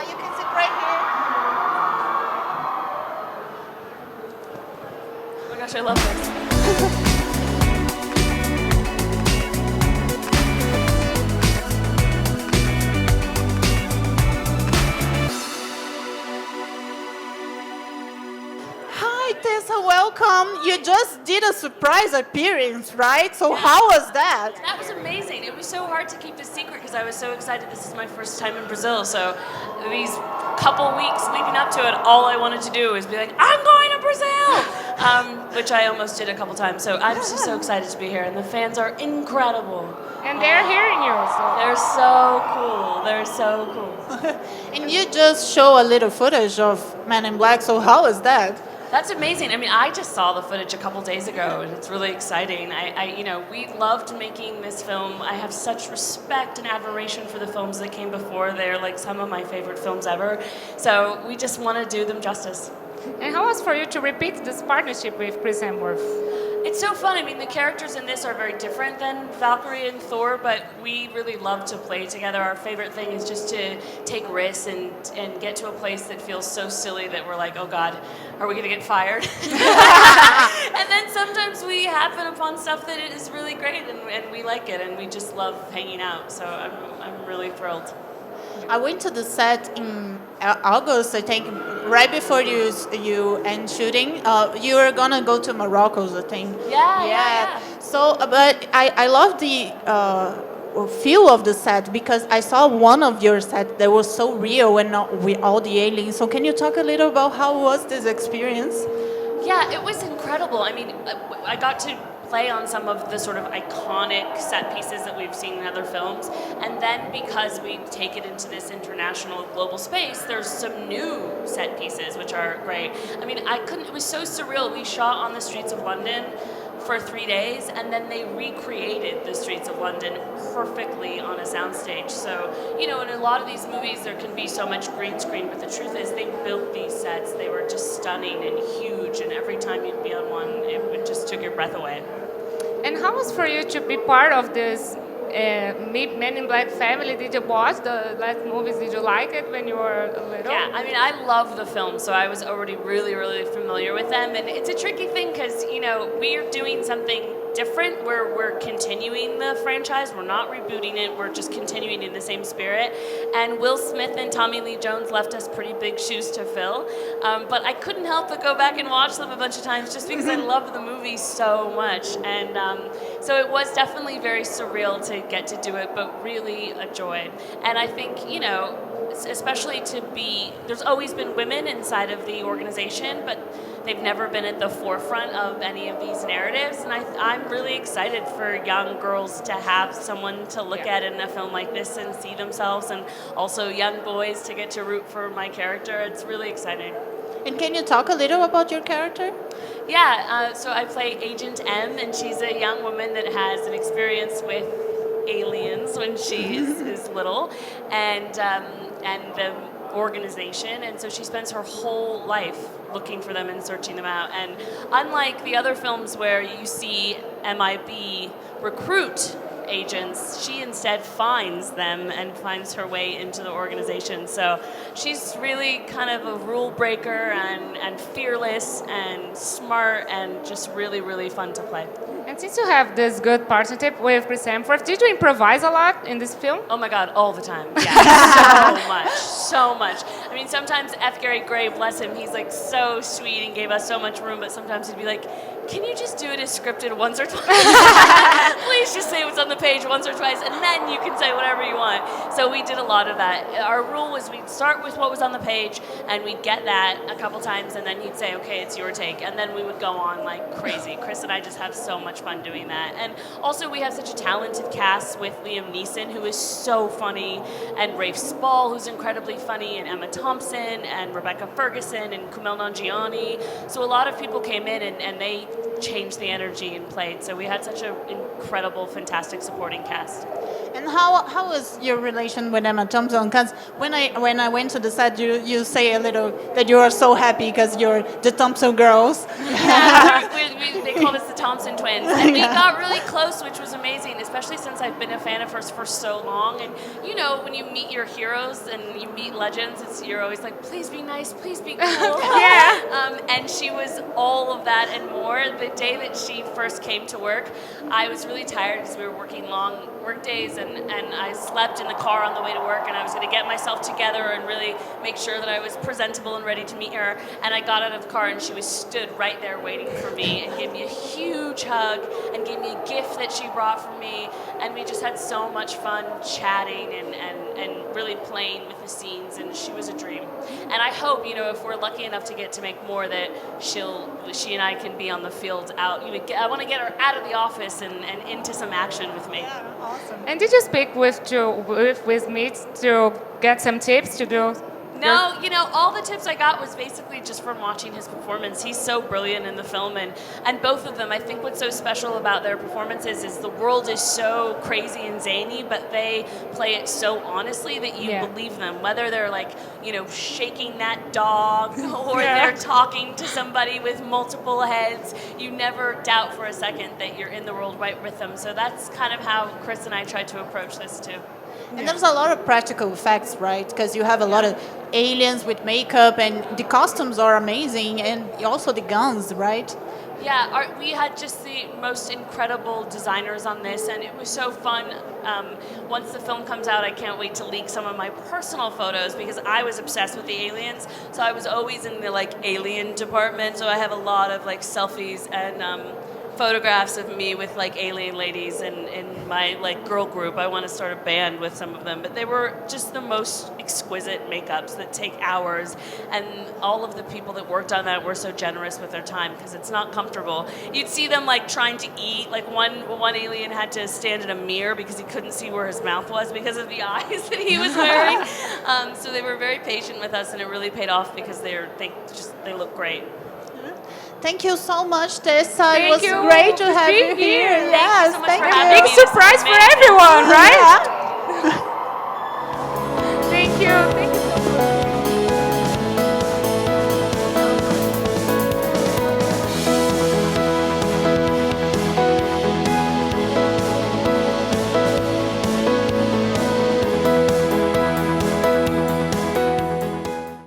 You can sit right here. Oh my gosh, I love this. Hi, Tessa, welcome. You just did a surprise appearance, right? So how was that? That was amazing. It was so hard to keep a secret because I was so excited. This is my first time in Brazil, so these couple weeks leading up to it, all I wanted to do was be like, I'm going to Brazil, which I almost did a couple times. So I'm just so excited to be here, and the fans are incredible. And they're hearing you. So. They're so cool. They're so cool. And you just show a little footage of Men in Black, so how was that? That's amazing. I mean, I just saw the footage a couple days ago, and it's really exciting. We loved making this film. I have such respect and admiration for the films that came before. They're like some of my favorite films ever. So we just want to do them justice. And how was for you to repeat this partnership with Chris Hemsworth? It's so fun. I mean, the characters in this are very different than Valkyrie and Thor, but we really love to play together. Our favorite thing is just to take risks and get to a place that feels so silly that we're like, oh God, are we going to get fired? And then sometimes we happen upon stuff that is really great, and we like it, and we just love hanging out. So I'm really thrilled. I went to the set in August, I think, right before you end shooting. You were gonna go to Morocco, I think. Yeah. So, but I love the feel of the set because I saw one of your set that was so real and not with all the aliens. So, can you talk a little about how was this experience? Yeah, it was incredible. I mean, I got to play on some of the sort of iconic set pieces that we've seen in other films, and then because we take it into this international global space, there's some new set pieces which are great. I mean, it was so surreal. We shot on the streets of London for 3 days, and then they recreated the streets of London perfectly on a soundstage. So, in a lot of these movies there can be so much green screen, but the truth is they built these sets. They were just stunning and huge, and every time you'd be on one, it just took your breath away. And how was for you to be part of this Men in Black family? Did you watch the last movies? Did you like it when you were little? Yeah, I mean, I love the film, so I was already really, really familiar with them. And it's a tricky thing because, we're doing something different where we're continuing the franchise. We're not rebooting it. We're just continuing in the same spirit. And Will Smith and Tommy Lee Jones left us pretty big shoes to fill. But I couldn't help but go back and watch them a bunch of times just because I love the movie so much. And so it was definitely very surreal to get to do it, but really a joy. And I think, especially there's always been women inside of the organization, but they've never been at the forefront of any of these narratives. And I'm really excited for young girls to have someone to look at in a film like this and see themselves, and also young boys to get to root for my character. It's really exciting. And can you talk a little about your character? Yeah, so I play Agent M, and she's a young woman that has an experience with aliens when she is little, and the organization, and so she spends her whole life looking for them and searching them out. And unlike the other films where you see MIB recruit agents, she instead finds them and finds her way into the organization. So she's really kind of a rule breaker and fearless and smart and just really, really fun to play. And since you have this good partnership with Chris Hemsworth, did you improvise a lot in this film? Oh my God, all the time. Yeah, so much. I mean, sometimes F. Gary Gray, bless him, he's like so sweet and gave us so much room, but sometimes he'd be like, can you just do it as scripted once or twice? Please just say what's on the page once or twice, and then you can say whatever you want. So we did a lot of that. Our rule was we'd start with what was on the page, and we'd get that a couple times, and then he'd say, okay, it's your take, and then we would go on like crazy. Chris and I just have so much fun doing that. And also we have such a talented cast with Liam Neeson, who is so funny, and Rafe Spall, who's incredibly funny, and Emma Thompson, and Rebecca Ferguson, and Kumail Nanjiani. So a lot of people came in, and they changed the energy and played. So we had such an incredible, fantastic supporting cast. And how was your relation with Emma Thompson? Because when I went to the set, you say a little that you are so happy because you're the Thompson girls. Yeah, they called us the Thompson twins. And we got really close, which was amazing, especially since I've been a fan of hers for so long. And you know, when you meet your heroes and you meet legends, you're always like, please be nice, please be cool. And she was all of that and more. The day that she first came to work, I was really tired because we were working long work days, and I slept in the car on the way to work, and I was going to get myself together and really make sure that I was presentable and ready to meet her. And I got out of the car, and she was stood right there waiting for me and gave me a huge hug and gave me a gift that she brought for me. And we just had so much fun chatting and really playing with the scenes, and she was a dream. And I hope, you know, if we're lucky enough to get to make more, that she and I can be on the field out. You know, I want to get her out of the office and into some action with me. Yeah, awesome. And did you speak with me to get some tips to do? No, you know, all the tips I got was basically just from watching his performance. He's so brilliant in the film, and both of them, I think what's so special about their performances is the world is so crazy and zany, but they play it so honestly that you believe them. Whether they're like, you know, shaking that dog or they're talking to somebody with multiple heads, you never doubt for a second that you're in the world right with them. So that's kind of how Chris and I tried to approach this too. And there's a lot of practical effects, right? Because you have a lot of aliens with makeup, and the costumes are amazing, and also the guns, right? Yeah, we had just the most incredible designers on this, and it was so fun. Once the film comes out, I can't wait to leak some of my personal photos, because I was obsessed with the aliens. So I was always in the like alien department. So I have a lot of like selfies and photographs of me with like alien ladies and in my like girl group. I want to start a band with some of them, but they were just the most exquisite makeups that take hours, and all of the people that worked on that were so generous with their time, because it's not comfortable. You'd see them like trying to eat, like one alien had to stand in a mirror because he couldn't see where his mouth was because of the eyes that he was wearing. So they were very patient with us, and it really paid off because they look great. Thank you so much, Tessa. Thank it was you great to for have being you here. here. Yes, so much thank for you. having me. Big This is surprise for amazing. everyone, right? Yeah. Thank you.